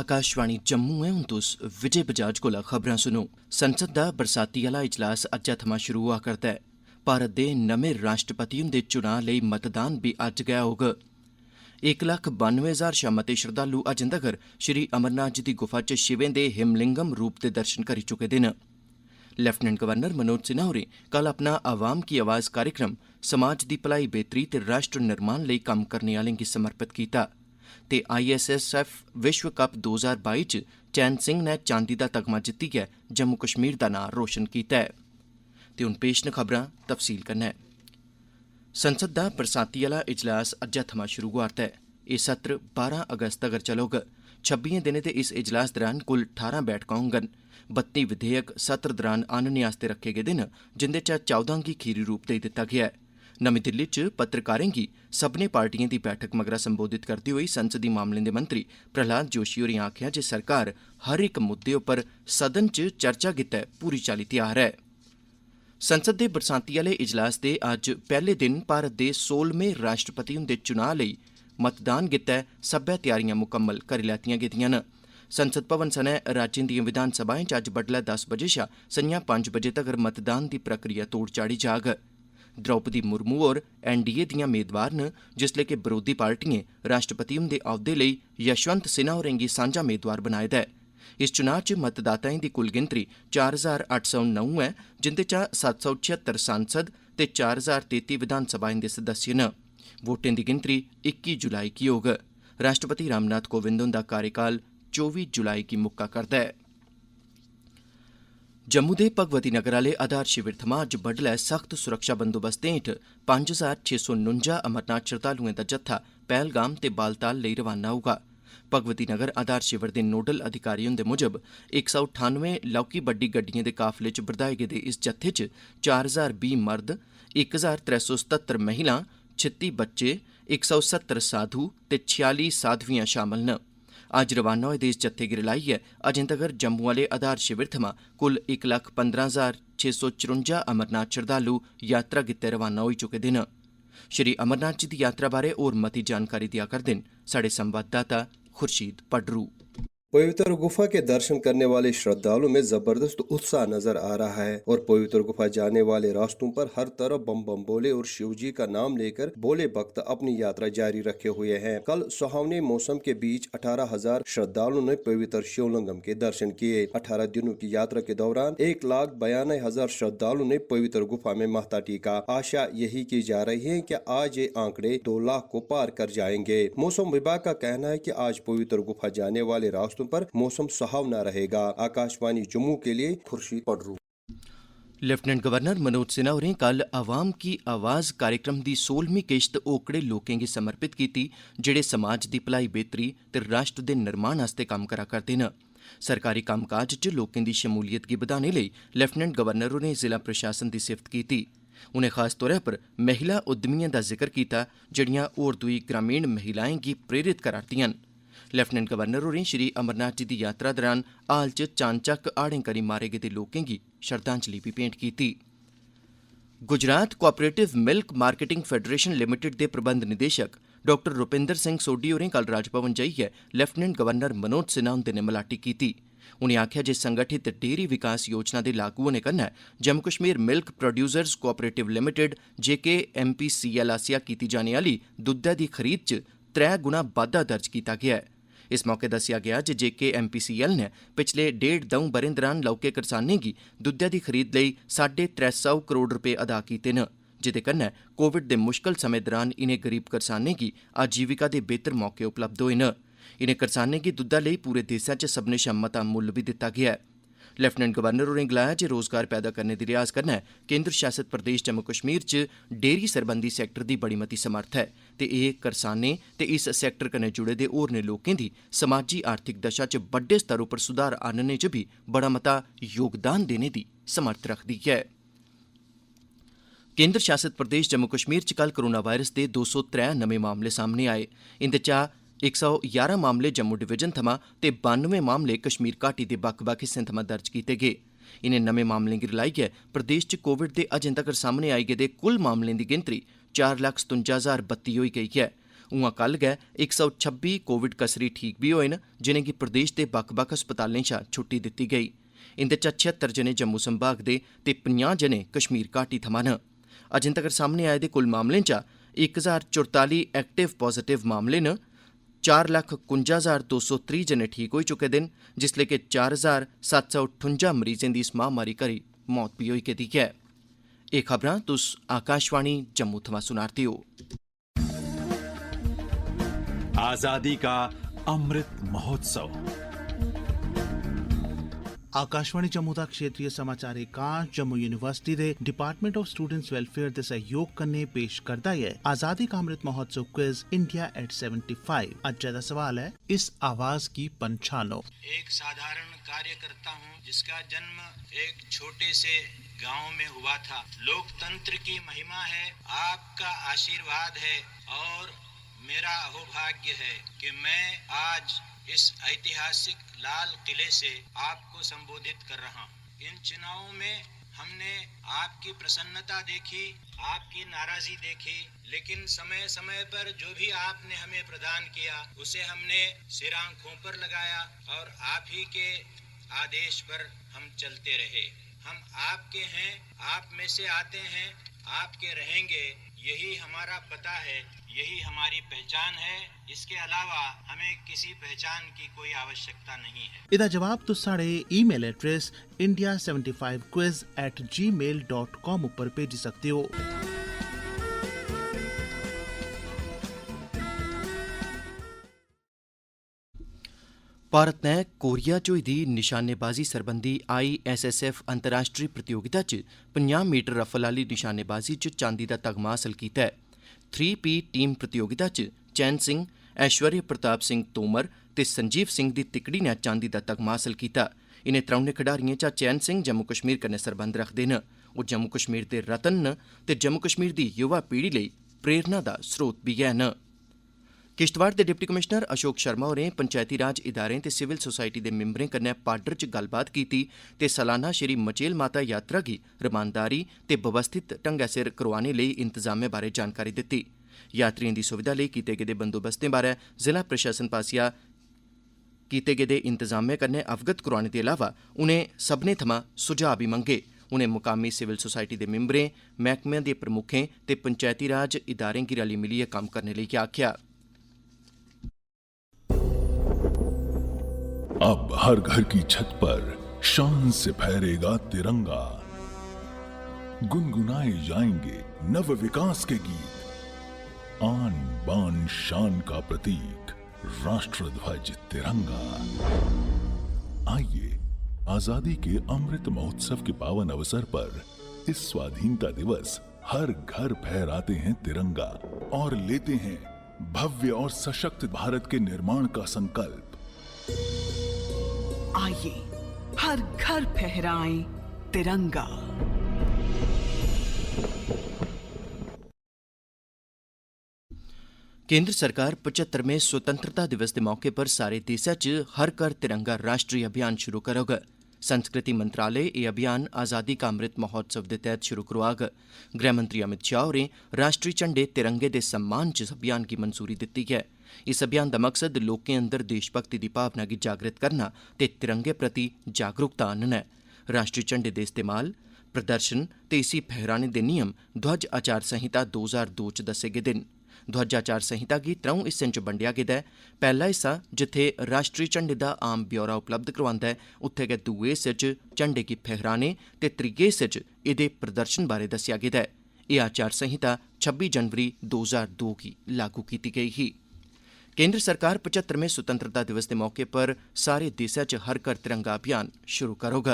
आकाशवाणी जम्मू है हूँ तुस विजय बजाज कोला खबरां सुनो। संसद दा बरसाती आह्ला इजलास अज्जै थमां शुरू होआ करदा है। भारत दे नमें राष्ट्रपति हुंदे चुनां लेई मतदान बी अज्ज गै होग। 1,92,000 शा मते श्रद्धालु अजें तगर श्री अमरनाथ जी दी गुफा च शिवें दे हिमलिंगम रूप दे दर्शन करी चुके दे न। लेफ्टिनेंट गवर्नर मनोज सिन्हा होरें कल अपना आवाम की आवाज़ कार्यक्रम समाज दी भलाई बेहतरी ते राष्ट्र निर्माण लेई कम्म करने आह्लें गी समर्पित कीता ते ISSF विश्व कप 2022 च चैन सिंह ने चांदी दा तगमा जित्तियै जम्मू कश्मीर दा नां रोशन कीता है। ते हुण पेश न खबरां तफसील कन्नै। संसद दा बरसाती आह्ला इजलास अज्जै थमां शुरू होआ'रदा ऐ। एह् सत्र 12 अगस्त तगर चलोग। 26 दिनें दे इस इजलास दौरान कुल 18 बैठकां होङन। 32 विधेयक सत्र दौरान आह्नने आस्तै रखे गेदे न, जिंदे चा 14 गी खीरी रूप देई दित्ता गेआ ऐ। नमीं दिल्ली च पत्रकारें गी सब्भनें पार्टिएं दी बैठक मगरा संबोधित करदे होई संसदी मामलें दे मंत्री प्रहलाद जोशी होरें आखेआ जे सरकार हर इक मुद्दे उप्पर सदन च चर्चा गितै पूरी चाल्ली तैयार ऐ। संसद दे बरसांती आह्ले इजलास दे अज्ज पैह्ले दिन भारत दे 16वें राष्ट्रपति हुंदे चुनां लेई मतदान गितै सब्बै तैयारियां मुकम्मल करी लैतियां गेदिआं न। संसद भवन सनै राज्यें दिएं विधान सभाएं च अज्ज बड्डलै 10 बजे शा संञा 5 बजे तगर मतदान दी प्रक्रिया तोड़ चाढ़ी जाग। द्रौपदी मुर्मू होर NDA दियां मेदवार न, जिसलै कि बरोधी पार्टिएं राष्ट्रपति हुंदे औह्दे लेई यशवंत सिन्हा होरें गी सांझा मेदवार बनाए दा ऐ। इस चुनां च मतदाताएं दी कुल गिनतरी 4,809 ऐ, जिंदे चा 776 सांसद ते 4,033 विधान सभाएं दे सदस्य न। वोटें दी गिनतरी 21 जुलाई गी होग। राष्ट्रपति रामनाथ कोविंद हुंदा कार्यकाल 24 जुलाई गी मुक्का करदा ऐ। जम्मू दे भगवती नगर आह्ले आधार शिविर थमां अज्ज बड्डलै सख्त सुरक्षा बंदोबस्तें हेठ 5,649 अमरनाथ श्रद्धालुएं दा जत्था पहलगाम ते बालताल लेई रवाना होगा। भगवती नगर आधार शिविर दे नोडल अधिकारी हुंदे मुजब 198 लौह्की बड्डी गड्डिएं दे काफले च बरधाए गेदे इस जत्थे च 4,020 मर्द, 1,377 महिलां, 36 बच्चे, 170 साधु ते 46 साधवियां शामल न। अज्ज रवाना होए दे इस जत्थे गी रलाइयै अजें तगर जम्मू आह्ले आधार शिविर थमां कुल 1,15,654 अमरनाथ श्रद्धालु यात्रा गितै रवाना होई चुके दे न। श्री अमरनाथ जी दी यात्रा बारै होर मती जानकारी देआ करदे न साढ़े संवाददाता खुर्शीद पडरू। पवित्र गुफा के दर्शन करने वाले श्रद्धालुओं में जबरदस्त उत्साह नजर आ रहा है और पवित्र गुफा जाने वाले रास्तों पर हर तरफ बम बम बोले और शिव जी का नाम लेकर बोले भक्त अपनी यात्रा जारी रखे हुए हैं। कल सुहावने मौसम के बीच 18,000 श्रद्धालुओं ने पवित्र शिवलिंगम के दर्शन किए। 18 दिनों की यात्रा के दौरान 1,92,000 श्रद्धालुओं ने पवित्र गुफा में माथा टेका। आशा यही की जा रही है कि आज ये आंकड़े 2 लाख को पार कर जाएंगे। मौसम विभाग का कहना है कि आज पवित्र गुफा जाने वाले रास्तों पर मौसम सुहावना रहेगा। आकाशवाणी जम्मू के लिए खुर्शीद पडरू। लेफ्टिनेंट गवर्नर मनोज सिन्हा होरें कल आवाम की आवाज़ कार्यक्रम दी 16वीं किश्त ओकड़े लोकें गी समर्पित कीती जेड़े समाज दी भलाई बेहतरी ते राष्ट्र दे निर्माण आस्तै कम्म करा करदे न। सरकारी कम्मकाज च लोकें दी शमूलियत गी बधाने लेई लेफ्टिनेंट गवर्नर होरें जिला प्रशासन दी सिफ्त कीती। उनें खास तौर पर महिला उद्यमिएं दा जिक्र कीता जेड़ियां होर दुई ग्रामीण महिलाएं गी प्रेरित करा'रदियां न। लेफ्टिनेंट गवर्नर होरें श्री अमरनाथ जी दी यात्रा दौरान हाल च चानचक्क हाड़ें करी मारे गेदे लोकें गी श्रद्धांजलि बी भेंट कीती। Gujarat cooperative milk marketing federation limited दे प्रबंध निदेशक डॉक्टर रुपिंदर सिंह सोडी होरें कल राजभवन जाइयै लेफ्टिनेंट गवर्नर मनोज सिन्हा हुंदे नै मलाटी कीती। उनें आखेआ जे संगठित डेयरी विकास योजना दे लागू होने कन्नै Jammu Kashmir milk producers cooperative limited JKMPCL आसेआ कीती जाने आह्ली दुद्धै दी खरीद च 3 गुणा बाद्धा दर्ज कीता गेआ ऐ। इस मौके दस्सेआ गया जे JKMPCL ने पिछले 1.5-2 ब'रें दौरान लौह्के करसानें गी दुद्धै दी खरीद लेई 350 करोड़ रपे अदा कीते न, जेह्दे कन्नै कोविड दे मुश्कल समें दौरान इनें गरीब करसानें गी आजीविका दे बेहतर मौके उपलब्ध होए न। इनें करसानें गी दुद्धै लेई पूरे देसै च सभनें शा मता मुल्ल बी दित्ता गेआ ऐ। लेफ्टिनेंट गवर्नर होरें गलाया जे रोजगार पैदा करने दी रियाज कन्नै केंद्र शासित प्रदेश जम्मू कश्मीर च डेयरी सरबंधी सैक्टर दी बड़ी मती समर्थ ऐ ते एह् करसानें ते इस सैक्टर कन्नै जुड़े दे होरनें लोकें दी समाजी आर्थिक दशा च बड्डे स्तर उप्पर सुधार आह्नने च बी बड़ा मता योगदान देने दी समर्थ रखदी ऐ। केंद्र शासित प्रदेश जम्मू कश्मीर च कल कोरोना वायरस दे 203 नमें मामले सामने आए। इंदे चा 111 मामले जम्मू डिवीजन थमां ते 92 मामले कश्मीर घाटी दे बक्ख-बक्ख हिस्सें थमां दर्ज कीते गे। इनें नमें मामलें गी रलाइयै प्रदेश च कोविड दे अजें तगर सामने आई गेदे कुल मामलें दी गिनतरी 4,57,032 होई गेई ऐ। उआं कल गै 126 कोविड कसरी ठीक भी होए न, जिनेंगी प्रदेश दे बक्ख-बक्ख अस्पतालें शा छुट्टी दित्ती गेई। इंदे चा 76 जने जम्मू संभाग दे ते 50 जने कश्मीर घाटी थमां न। अजें तगर सामने आए दे कुल मामलें चा 1044 एक्टिव पॉजिटिव मामले न। 4,51,230 जने ठीक होई चुके दे न, जिसले कि 4,758 मरीजें दी इस महामारी करी मौत भी होई गेदी ऐ। एह् खबरां तुस आकाशवाणी जम्मू थमां सुना'रदे हो। आजादी का अमृत महोत्सव। आकाशवाणी जम्मू दा क्षेत्रीय समाचार एकांश जम्मू यूनिवर्सिटी दे डिपार्टमेंट ऑफ स्टूडेंट्स वेलफेयर दे सहयोग कन्नै पेश करदा है आजादी का Amrit Mahotsav quiz India at 75। अज्जै दा सवाल है, इस आवाज की पहचानो। एक साधारण कार्यकर्ता हूँ जिसका जन्म एक छोटे से गांव में हुआ था। लोकतंत्र की महिमा है, आपका आशीर्वाद है और मेरा अहोभाग्य है कि मैं आज इस ऐतिहासिक लाल किले से आपको संबोधित कर रहा हूँ। इन चुनावों में हमने आपकी प्रसन्नता देखी, आपकी नाराजगी देखी, लेकिन समय समय पर जो भी आपने हमें प्रदान किया उसे हमने सिर आंखों पर लगाया और आप ही के आदेश पर हम चलते रहे। हम आपके हैं, आप में से आते हैं, आपके रहेंगे, यही हमारा पता है, यही हमारी पहचान है। इसके अलावा हमें किसी पहचान की कोई आवश्यकता नहीं है। इदा जवाब तुस साढ़े ईमेल एड्रेस india75quiz@gmail.com उप्पर भेजी सकते हो। भारत नै कोरिया च होई दी निशानेबाजी सरबंधी ISSF अंतर्राष्ट्रीय प्रतियोगिता च 50 मीटर रफल आह्ली निशानेबाजी च चांदी दा तगमा हासल कीता है। 3P टीम प्रतियोगिता च चैन सिंह, ऐश्वर्य प्रताप सिंह तोमर ते संजीव सिंह दी तिकड़ी ने चांदी दा तगमा हासल कीता। इनें त्रौनें खडारियें चा चैन सिंह जम्मू कश्मीर कन्नै सरबंध रखदे न। ओह् जम्मू कश्मीर दे रतन न ते जम्मू कश्मीर दी युवा पीढ़ी लेई प्रेरणा दा स्रोत भी हैन। किश्तवाड़ दे डिप्टी कमिश्नर अशोक शर्मा होरें पंचायती राज इदारें ते सिविल सोसाइटी दे मिंबरें कन्नै पाडर च गल्लबात कीती ते सालाना श्री मचेल माता यात्रा गी रमानदारी ते व्यवस्थित ढंगै सिर करोआने लेई इंतजामें बारै जानकारी दित्ती। यात्रियें दी सुविधा लेई कीते गेदे बंदोबस्तें बारै जिला प्रशासन पास्सेआ कीते गेदे इंतजामें कन्नै अवगत करोआने दे अलावा उनें सब्भनें थमां सुझाऽ बी मंगे। उनें मुकामी सिविल सोसाइटी दे मिंबरें, मैह्कमें दे प्रमुखें ते पंचायती राज इदारें गी रली मिलियै कम्म करने लेई आखेआ। अब हर घर की छत पर शान से फहरेगा तिरंगा, गुनगुनाए जाएंगे नव विकास के गीत, आन बान शान का प्रतीक राष्ट्र ध्वज तिरंगा। आइए आजादी के अमृत महोत्सव के पावन अवसर पर इस स्वाधीनता दिवस हर घर फहराते हैं तिरंगा और लेते हैं भव्य और सशक्त भारत के निर्माण का संकल्प। आइए हर घर फहराएं तिरंगा। केंद्र सरकार 75वें स्वतंत्रता दिवस दे मौके पर सारे देशै च हर घर तिरंगा राष्ट्रीय अभियान शुरू करोग। संस्कृति मंत्रालय एह् अभियान आजादी का अमृत महोत्सव दे तैह्त शुरू करोआग। गृहमंत्री अमित शाह होरें राष्ट्री झंडे तिरंगे दे सम्मान च इस अभियान गी मंजूरी दित्ती ऐ। इस अभियान दा मकसद लोकें अंदर देशभक्ति दी भावना गी जागृत करना ते तिरंगे प्रति जागरूकता आह्नना ऐ। राष्ट्री झंडे दे इस्तेमाल, प्रदर्शन ते इसी फहराने दे नियम ध्वज आचार संहिता 2002 च दस्से गेदे न। ध्वज आचार संहिता गी 3 हिस्सें च बंडेआ गेदा ऐ। पैह्ला हिस्सा जित्थे राष्ट्री झंडे दा आम ब्यौरा उपलब्ध करोआंदा ऐ, उत्थे गै दुए हिस्से च झंडे गी फहराने ते त्रिये हिस्से च एह्दे प्रदर्शन बारै दस्सेआ गेदा ऐ। एह् आचार संहिता 26 जनवरी 2002 गी लागू कीती गेई ही। केंद्र सरकार 75वें स्वतंत्रता दिवस दे मौके पर सारे देशै च हर घर तिरंगा अभियान शुरू करोग।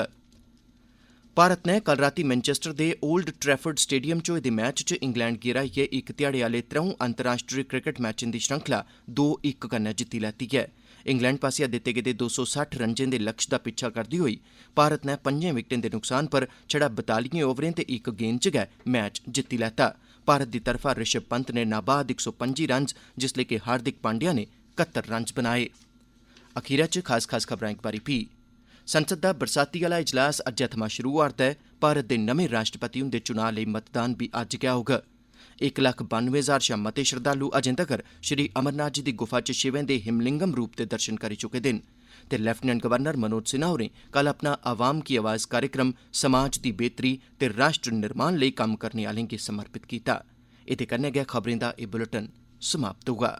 भारत नै कल रातीं मैनचेस्टर दे ओल्ड ट्रैफर्ड स्टेडियम च होए दे मैच च इंग्लैंड गी हराइयै इक ध्याड़े आह्ले 3 अंतर्राष्ट्री क्रिकेट मैचें दी श्रृंखला 2-1 कन्नै जित्ती लैती ऐ। इंग्लैंड पास्सेआ दित्ते गेदे 260 रन्जें दे लक्ष्य दा पिच्छा करदे होई भारत नै 5 विकेटें दे नुकसान पर छड़ा 42 ओवरें ते इक गेंद च गै मैच जित्ती लैता। भारत दी तरफा ऋषभ पंत ने नाबाद 125 रन्स जिसले कि हार्दिक पांड्या ने 71 रन्स बनाए। अखीरै च खास खबरां इक बारी फ्ही। संसद दा बरसाती आह्ला इजलास अज्जै थमां शुरू होआ'रदा ऐ। भारत दे नमें राष्ट्रपति हुंदे चुनां लेई मतदान बी अज्ज गै होग। 1,92,000 शा मते श्रद्धालु अजें तगर श्री अमरनाथ जी दी गुफा च शिवें दे हिमलिंगम रूप दे दर्शन करी चुके दे न ते लेफ्टिनेंट गवर्नर मनोज सिन्हा होरें कल अपना आवाम की आवाज़ कार्यक्रम समाज दी बेहतरी ते राष्ट्र निर्माण लेई कम्म करने आह्लें गी समर्पित कीता। एह्दे कन्नै गै खबरें दा एह् बुलेटिन समाप्त होआ।